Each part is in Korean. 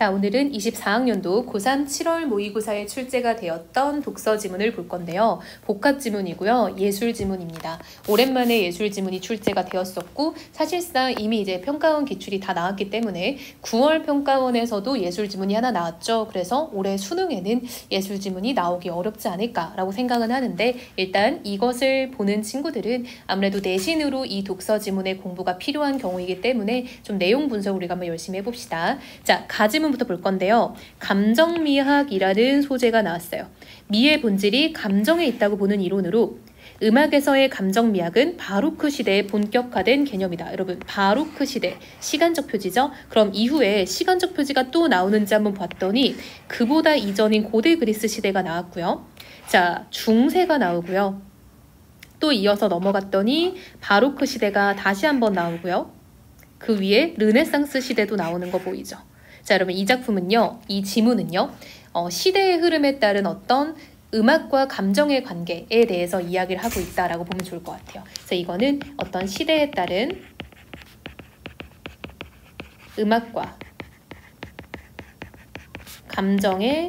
자, 오늘은 24학년도 고3 7월 모의고사에 출제가 되었던 독서 지문을 볼 건데요. 복합 지문이고요. 예술 지문입니다. 오랜만에 예술 지문이 출제가 되었었고 사실상 이미 이제 평가원 기출이 다 나왔기 때문에 9월 평가원에서도 예술 지문이 하나 나왔죠. 그래서 올해 수능에는 예술 지문이 나오기 어렵지 않을까라고 생각은 하는데 일단 이것을 보는 친구들은 아무래도 내신으로 이 독서 지문의 공부가 필요한 경우이기 때문에 좀 내용 분석 우리가 한번 열심히 해봅시다. 자, 가지문부터 볼 건데요. 감정미학이라는 소재가 나왔어요. 미의 본질이 감정에 있다고 보는 이론으로 음악에서의 감정미학은 바로크 시대에 본격화된 개념이다. 여러분, 바로크 시대, 시간적 표지죠? 그럼 이후에 시간적 표지가 또 나오는지 한번 봤더니 그보다 이전인 고대 그리스 시대가 나왔고요. 자, 중세가 나오고요. 또 이어서 넘어갔더니 바로크 시대가 다시 한번 나오고요. 그 위에 르네상스 시대도 나오는 거 보이죠? 자, 여러분 이 작품은요, 이 지문은요, 시대의 흐름에 따른 어떤 음악과 감정의 관계에 대해서 이야기를 하고 있다라고 보면 좋을 것 같아요. 그래서 이거는 어떤 시대에 따른 음악과 감정의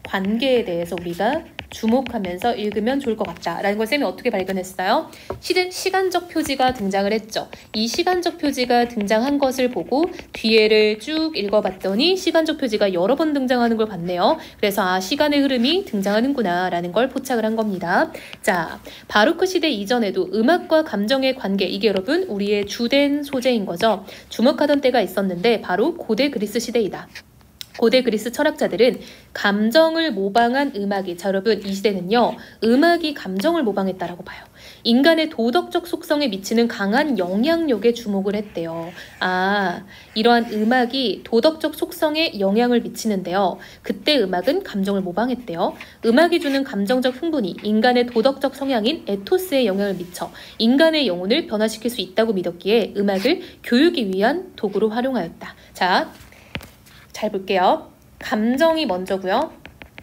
관계에 대해서 우리가 주목하면서 읽으면 좋을 것 같다라는 걸 쌤이 어떻게 발견했어요? 시간적 표지가 등장을 했죠. 이 시간적 표지가 등장한 것을 보고 뒤에를 쭉 읽어봤더니 시간적 표지가 여러 번 등장하는 걸 봤네요. 그래서 시간의 흐름이 등장하는구나 라는 걸 포착을 한 겁니다. 자, 바로크 시대 이전에도 음악과 감정의 관계, 이게 여러분 우리의 주된 소재인 거죠. 주목하던 때가 있었는데 바로 고대 그리스 시대이다. 고대 그리스 철학자들은 감정을 모방한 음악이, 자 여러분 이 시대는요, 음악이 감정을 모방했다라고 봐요. 인간의 도덕적 속성에 미치는 강한 영향력에 주목을 했대요. 이러한 음악이 도덕적 속성에 영향을 미치는데요. 그때 음악은 감정을 모방했대요. 음악이 주는 감정적 흥분이 인간의 도덕적 성향인 에토스에 영향을 미쳐 인간의 영혼을 변화시킬 수 있다고 믿었기에 음악을 교육이 위한 도구로 활용하였다. 자, 잘 볼게요. 감정이 먼저고요.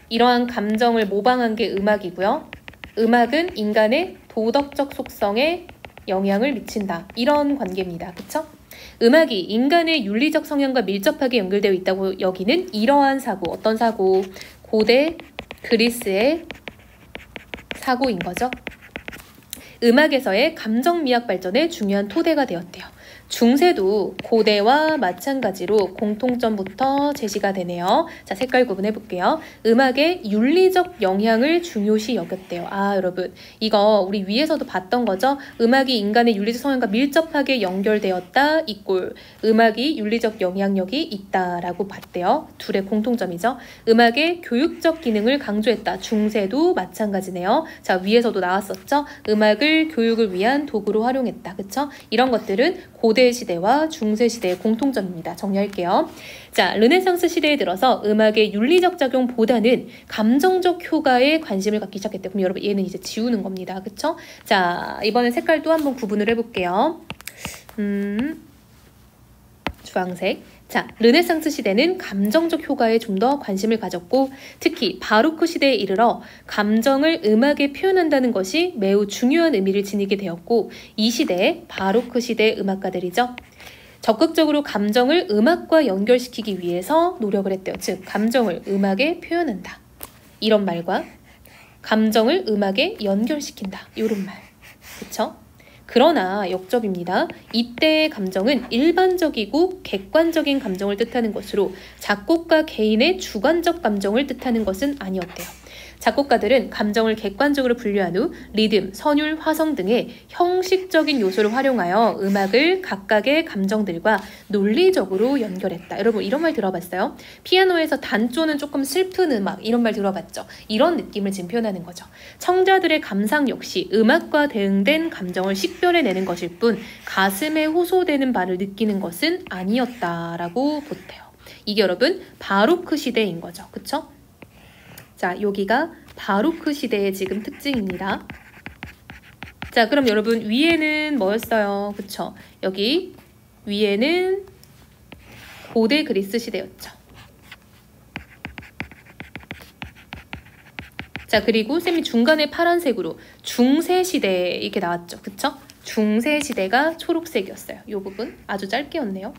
이러한 감정을 모방한 게 음악이고요. 음악은 인간의 도덕적 속성에 영향을 미친다. 이런 관계입니다. 그쵸? 음악이 인간의 윤리적 성향과 밀접하게 연결되어 있다고 여기는 이러한 사고, 어떤 사고? 고대 그리스의 사고인 거죠. 음악에서의 감정미학 발전에 중요한 토대가 되었대요. 중세도 고대와 마찬가지로 공통점부터 제시가 되네요. 자, 색깔 구분해 볼게요. 음악의 윤리적 영향을 중요시 여겼대요. 여러분 이거 우리 위에서도 봤던 거죠. 음악이 인간의 윤리적 성향과 밀접하게 연결되었다. 이꼴 음악이 윤리적 영향력이 있다라고 봤대요. 둘의 공통점이죠. 음악의 교육적 기능을 강조했다. 중세도 마찬가지네요. 자, 위에서도 나왔었죠. 음악을 교육을 위한 도구로 활용했다. 그쵸? 이런 것들은 고대 시대와 중세 시대의 공통점입니다. 정리할게요. 자, 르네상스 시대에 들어서 음악의 윤리적 작용보다는 감정적 효과에 관심을 갖기 시작했대요. 그럼 여러분 얘는 이제 지우는 겁니다. 그쵸? 자, 이번엔 색깔 또 한번 구분을 해볼게요. 주황색. 자, 르네상스 시대는 감정적 효과에 좀 더 관심을 가졌고 특히 바로크 시대에 이르러 감정을 음악에 표현한다는 것이 매우 중요한 의미를 지니게 되었고 이 시대에 바로크 시대의 음악가들이죠. 적극적으로 감정을 음악과 연결시키기 위해서 노력을 했대요. 즉, 감정을 음악에 표현한다. 이런 말과 감정을 음악에 연결시킨다. 이런 말. 그쵸? 그러나 역접입니다. 이때의 감정은 일반적이고 객관적인 감정을 뜻하는 것으로 작곡가 개인의 주관적 감정을 뜻하는 것은 아니었대요. 작곡가들은 감정을 객관적으로 분류한 후 리듬, 선율, 화성 등의 형식적인 요소를 활용하여 음악을 각각의 감정들과 논리적으로 연결했다. 여러분 이런 말 들어봤어요? 피아노에서 단조는 조금 슬픈 음악, 이런 말 들어봤죠? 이런 느낌을 지금 표현하는 거죠. 청자들의 감상 역시 음악과 대응된 감정을 식별해내는 것일 뿐 가슴에 호소되는 바를 느끼는 것은 아니었다라고 보대요. 이게 여러분 바로크 시대인 거죠. 그쵸? 자, 여기가 바로크 시대의 지금 특징입니다. 자, 그럼 여러분 위에는 뭐였어요? 그쵸? 여기 위에는 고대 그리스 시대였죠. 자, 그리고 쌤이 중간에 파란색으로 중세 시대 이렇게 나왔죠. 그쵸? 중세 시대가 초록색이었어요. 이 부분 아주 짧게였네요.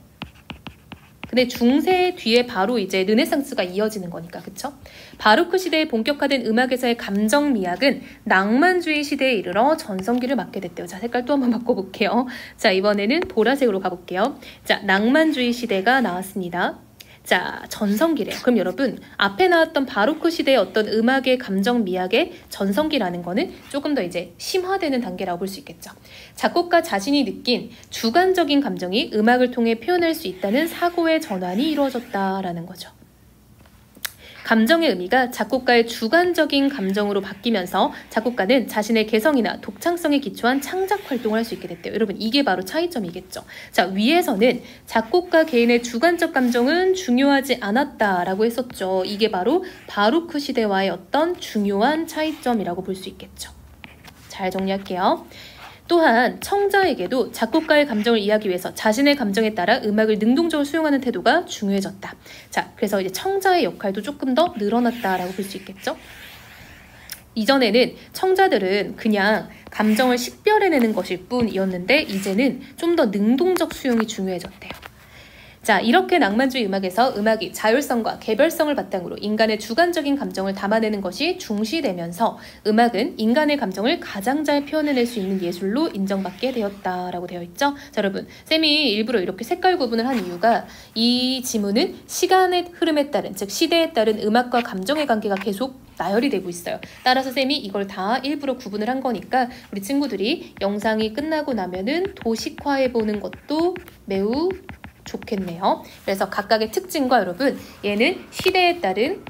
근데 중세 뒤에 바로 이제 르네상스가 이어지는 거니까, 그쵸? 바로크 시대에 본격화된 음악에서의 감정 미학은 낭만주의 시대에 이르러 전성기를 맞게 됐대요. 자, 색깔 또 한번 바꿔볼게요. 자, 이번에는 보라색으로 가볼게요. 자, 낭만주의 시대가 나왔습니다. 자, 전성기래요. 그럼 여러분, 앞에 나왔던 바로크 시대의 어떤 음악의 감정 미학의 전성기라는 거는 조금 더 이제 심화되는 단계라고 볼 수 있겠죠. 작곡가 자신이 느낀 주관적인 감정이 음악을 통해 표현할 수 있다는 사고의 전환이 이루어졌다라는 거죠. 감정의 의미가 작곡가의 주관적인 감정으로 바뀌면서 작곡가는 자신의 개성이나 독창성에 기초한 창작 활동을 할 수 있게 됐대요. 여러분, 이게 바로 차이점이겠죠. 자, 위에서는 작곡가 개인의 주관적 감정은 중요하지 않았다라고 했었죠. 이게 바로 바로크 시대와의 어떤 중요한 차이점이라고 볼 수 있겠죠. 잘 정리할게요. 또한 청자에게도 작곡가의 감정을 이해하기 위해서 자신의 감정에 따라 음악을 능동적으로 수용하는 태도가 중요해졌다. 자, 그래서 이제 청자의 역할도 조금 더 늘어났다라고 볼 수 있겠죠. 이전에는 청자들은 그냥 감정을 식별해내는 것일 뿐이었는데 이제는 좀 더 능동적 수용이 중요해졌대요. 자, 이렇게 낭만주의 음악에서 음악이 자율성과 개별성을 바탕으로 인간의 주관적인 감정을 담아내는 것이 중시되면서 음악은 인간의 감정을 가장 잘 표현해낼 수 있는 예술로 인정받게 되었다라고 되어 있죠. 자, 여러분, 쌤이 일부러 이렇게 색깔 구분을 한 이유가 이 지문은 시간의 흐름에 따른, 즉 시대에 따른 음악과 감정의 관계가 계속 나열이 되고 있어요. 따라서 쌤이 이걸 다 일부러 구분을 한 거니까 우리 친구들이 영상이 끝나고 나면은 도식화해보는 것도 매우 좋겠네요. 그래서 각각의 특징과 여러분, 얘는 시대에 따른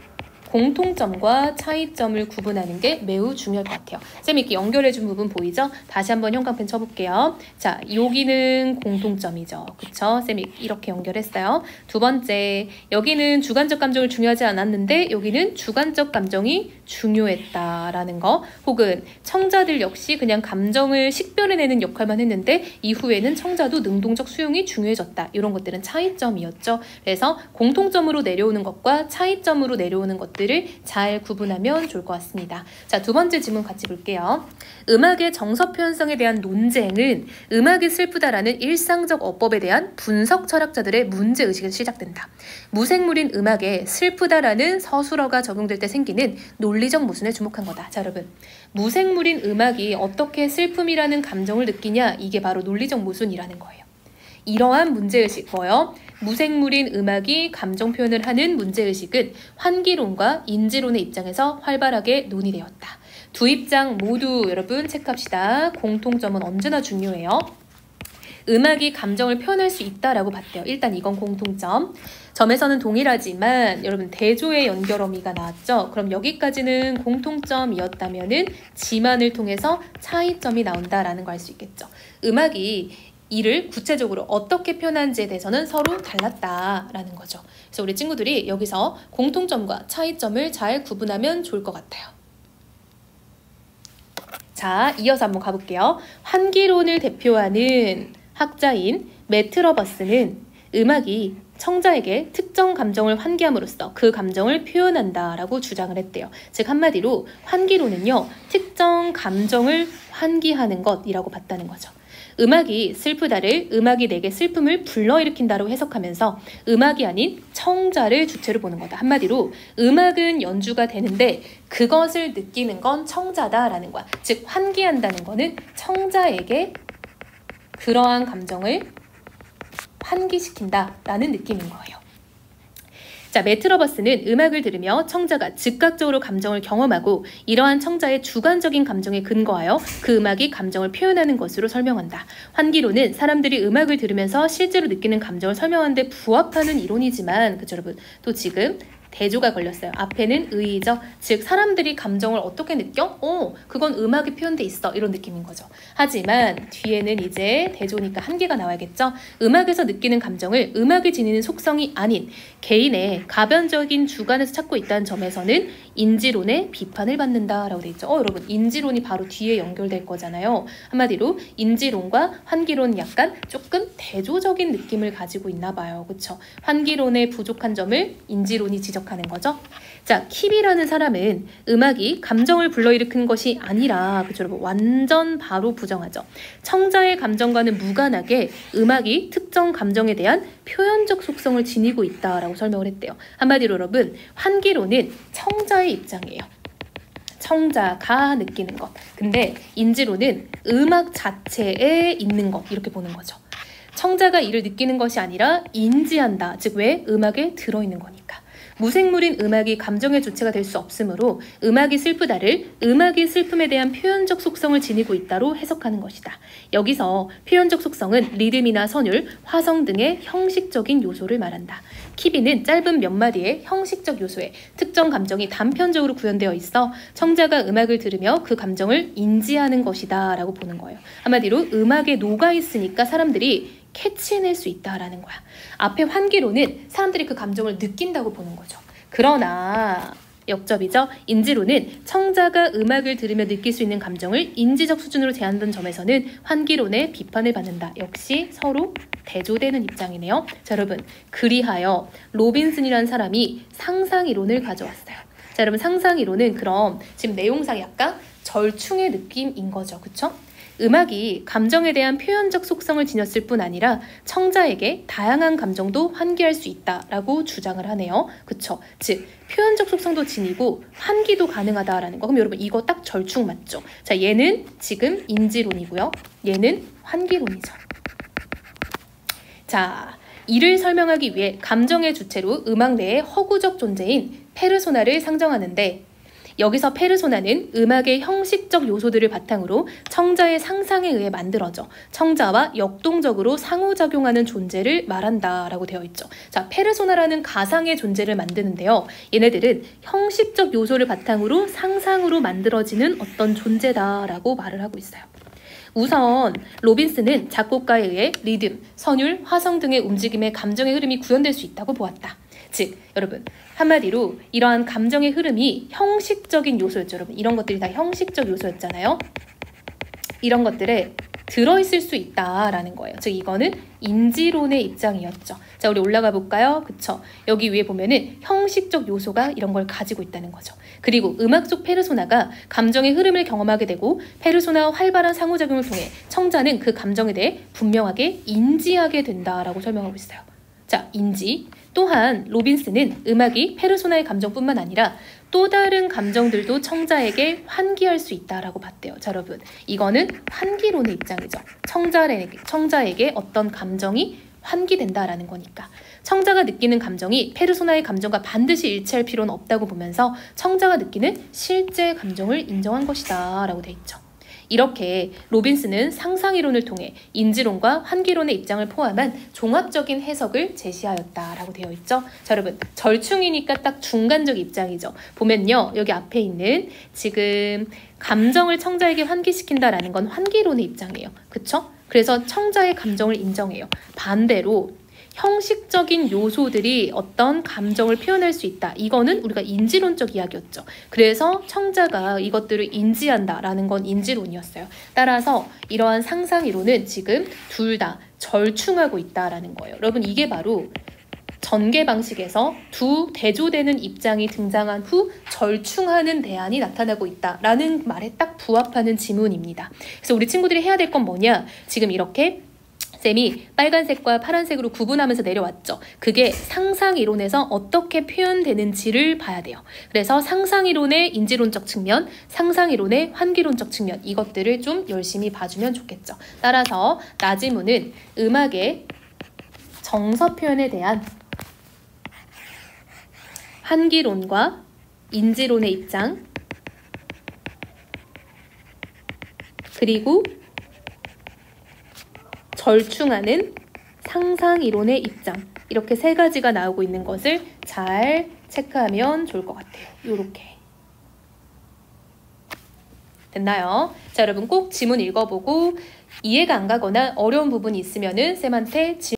공통점과 차이점을 구분하는 게 매우 중요할 것 같아요. 쌤이 이렇게 연결해준 부분 보이죠? 다시 한번 형광펜 쳐볼게요. 자, 여기는 공통점이죠. 그쵸? 쌤이 이렇게 연결했어요. 두 번째, 여기는 주관적 감정을 중요하지 않았는데 여기는 주관적 감정이 중요했다라는 거, 혹은 청자들 역시 그냥 감정을 식별해내는 역할만 했는데 이후에는 청자도 능동적 수용이 중요해졌다. 이런 것들은 차이점이었죠. 그래서 공통점으로 내려오는 것과 차이점으로 내려오는 것들을 잘 구분하면 좋을 것 같습니다. 자, 두 번째 질문 같이 볼게요. 음악의 정서 표현성에 대한 논쟁은 음악이 슬프다라는 일상적 어법에 대한 분석 철학자들의 문제의식에서 시작된다. 무색물인 음악에 슬프다라는 서술어가 적용될 때 생기는 논리적 모순에 주목한 거다. 자, 여러분, 무색물인 음악이 어떻게 슬픔이라는 감정을 느끼냐, 이게 바로 논리적 모순이라는 거예요. 이러한 문제의식, 뭐요? 무색물인 음악이 감정 표현을 하는 문제의식은 환기론과 인지론의 입장에서 활발하게 논의되었다. 두 입장 모두 여러분 체크합시다. 공통점은 언제나 중요해요. 음악이 감정을 표현할 수 있다라고 봤대요. 일단 이건 공통점. 점에서는 동일하지만 여러분 대조의 연결어미가 나왔죠. 그럼 여기까지는 공통점이었다면은 지만을 통해서 차이점이 나온다라는 걸 알 수 있겠죠. 음악이 이를 구체적으로 어떻게 표현하는지에 대해서는 서로 달랐다라는 거죠. 그래서 우리 친구들이 여기서 공통점과 차이점을 잘 구분하면 좋을 것 같아요. 자, 이어서 한번 가볼게요. 환기론을 대표하는 학자인 매트러버스는 음악이 청자에게 특정 감정을 환기함으로써 그 감정을 표현한다라고 주장을 했대요. 즉 한마디로 환기론은요, 특정 감정을 환기하는 것이라고 봤다는 거죠. 음악이 슬프다를 음악이 내게 슬픔을 불러일으킨다고 해석하면서 음악이 아닌 청자를 주체로 보는 거다. 한마디로 음악은 연주가 되는데 그것을 느끼는 건 청자다라는 거야. 즉 환기한다는 거는 청자에게 그러한 감정을 환기시킨다라는 느낌인 거예요. 자, 매트러버스는 음악을 들으며 청자가 즉각적으로 감정을 경험하고 이러한 청자의 주관적인 감정에 근거하여 그 음악이 감정을 표현하는 것으로 설명한다. 환기론은 사람들이 음악을 들으면서 실제로 느끼는 감정을 설명하는 데 부합하는 이론이지만, 그쵸 여러분, 또 지금 대조가 걸렸어요. 앞에는 의의죠. 즉 사람들이 감정을 어떻게 느껴? 그건 음악에 표현돼 있어. 이런 느낌인 거죠. 하지만 뒤에는 이제 대조니까 한계가 나와야겠죠. 음악에서 느끼는 감정을 음악이 지니는 속성이 아닌 개인의 가변적인 주관에서 찾고 있다는 점에서는 인지론의 비판을 받는다라고 돼 있죠. 여러분, 인지론이 바로 뒤에 연결될 거잖아요. 한마디로 인지론과 환기론은 약간 조금 대조적인 느낌을 가지고 있나 봐요. 그렇죠? 환기론의 부족한 점을 인지론이 지적 해석하는 거죠. 자, 킵이라는 사람은 음악이 감정을 불러일으키는 것이 아니라, 그쵸 여러분, 완전 바로 부정하죠. 청자의 감정과는 무관하게 음악이 특정 감정에 대한 표현적 속성을 지니고 있다라고 설명을 했대요. 한마디로 여러분, 환기로는 청자의 입장이에요. 청자가 느끼는 것. 근데 인지로는 음악 자체에 있는 것, 이렇게 보는 거죠. 청자가 이를 느끼는 것이 아니라 인지한다. 즉 왜? 음악에 들어있는 거니까. 무생물인 음악이 감정의 주체가 될 수 없으므로 음악이 슬프다를 음악이 슬픔에 대한 표현적 속성을 지니고 있다로 해석하는 것이다. 여기서 표현적 속성은 리듬이나 선율, 화성 등의 형식적인 요소를 말한다. 키비는 짧은 몇 마디의 형식적 요소에 특정 감정이 단편적으로 구현되어 있어 청자가 음악을 들으며 그 감정을 인지하는 것이다 라고 보는 거예요. 한마디로 음악에 녹아있으니까 사람들이 캐치해낼 수 있다라는 거야. 앞에 환기로는 사람들이 그 감정을 느낀다고 보는 거죠. 그러나 역접이죠. 인지로는 청자가 음악을 들으며 느낄 수 있는 감정을 인지적 수준으로 제한된 점에서는 환기론의 비판을 받는다. 역시 서로 대조되는 입장이네요. 자, 여러분, 그리하여 로빈슨이라는 사람이 상상이론을 가져왔어요. 자, 여러분, 상상이론은 그럼 지금 내용상 약간 절충의 느낌인 거죠. 그쵸? 음악이 감정에 대한 표현적 속성을 지녔을 뿐 아니라 청자에게 다양한 감정도 환기할 수 있다라고 주장을 하네요. 그쵸? 즉 표현적 속성도 지니고 환기도 가능하다라는 거. 그럼 여러분 이거 딱 절충 맞죠? 자, 얘는 지금 인지론이고요. 얘는 환기론이죠. 자, 이를 설명하기 위해 감정의 주체로 음악 내의 허구적 존재인 페르소나를 상정하는데, 여기서 페르소나는 음악의 형식적 요소들을 바탕으로 청자의 상상에 의해 만들어져 청자와 역동적으로 상호작용하는 존재를 말한다라고 되어 있죠. 자, 페르소나라는 가상의 존재를 만드는데요. 얘네들은 형식적 요소를 바탕으로 상상으로 만들어지는 어떤 존재다라고 말을 하고 있어요. 우선 로빈슨은 작곡가에 의해 리듬, 선율, 화성 등의 움직임의 감정의 흐름이 구현될 수 있다고 보았다. 즉 여러분 한마디로 이러한 감정의 흐름이 형식적인 요소였죠. 여러분 이런 것들이 다 형식적 요소였잖아요. 이런 것들에 들어있을 수 있다라는 거예요. 즉 이거는 인지론의 입장이었죠. 자, 우리 올라가 볼까요? 그쵸? 여기 위에 보면은 형식적 요소가 이런 걸 가지고 있다는 거죠. 그리고 음악 속 페르소나가 감정의 흐름을 경험하게 되고 페르소나와 활발한 상호작용을 통해 청자는 그 감정에 대해 분명하게 인지하게 된다라고 설명하고 있어요. 자, 인지. 또한 로빈슨은 음악이 페르소나의 감정뿐만 아니라 또 다른 감정들도 청자에게 환기할 수 있다라고 봤대요. 자, 여러분 이거는 환기론의 입장이죠. 청자에게 어떤 감정이 환기된다라는 거니까 청자가 느끼는 감정이 페르소나의 감정과 반드시 일치할 필요는 없다고 보면서 청자가 느끼는 실제 감정을 인정한 것이다 라고 돼 있죠. 이렇게 로빈슨은 상상이론을 통해 인지론과 환기론의 입장을 포함한 종합적인 해석을 제시하였다라고 되어 있죠. 자, 여러분 절충이니까 딱 중간적 입장이죠. 보면요, 여기 앞에 있는 지금 감정을 청자에게 환기시킨다라는 건 환기론의 입장이에요. 그쵸? 그래서 청자의 감정을 인정해요. 반대로 형식적인 요소들이 어떤 감정을 표현할 수 있다. 이거는 우리가 인지론적 이야기였죠. 그래서 청자가 이것들을 인지한다라는 건 인지론이었어요. 따라서 이러한 상상이론은 지금 둘 다 절충하고 있다라는 거예요. 여러분 이게 바로 전개 방식에서 두 대조되는 입장이 등장한 후 절충하는 대안이 나타나고 있다라는 말에 딱 부합하는 지문입니다. 그래서 우리 친구들이 해야 될 건 뭐냐? 지금 이렇게 쌤이 빨간색과 파란색으로 구분하면서 내려왔죠. 그게 상상이론에서 어떻게 표현되는지를 봐야 돼요. 그래서 상상이론의 인지론적 측면, 상상이론의 환기론적 측면, 이것들을 좀 열심히 봐주면 좋겠죠. 따라서 나지문은 음악의 정서 표현에 대한 환기론과 인지론의 입장, 그리고 절충하는 상상이론의 입장, 이렇게 세 가지가 나오고 있는 것을 잘 체크하면 좋을 것 같아요. 요렇게. 됐나요? 자, 여러분 꼭 지문 읽어보고 이해가 안 가거나 어려운 부분이 있으면은 쌤한테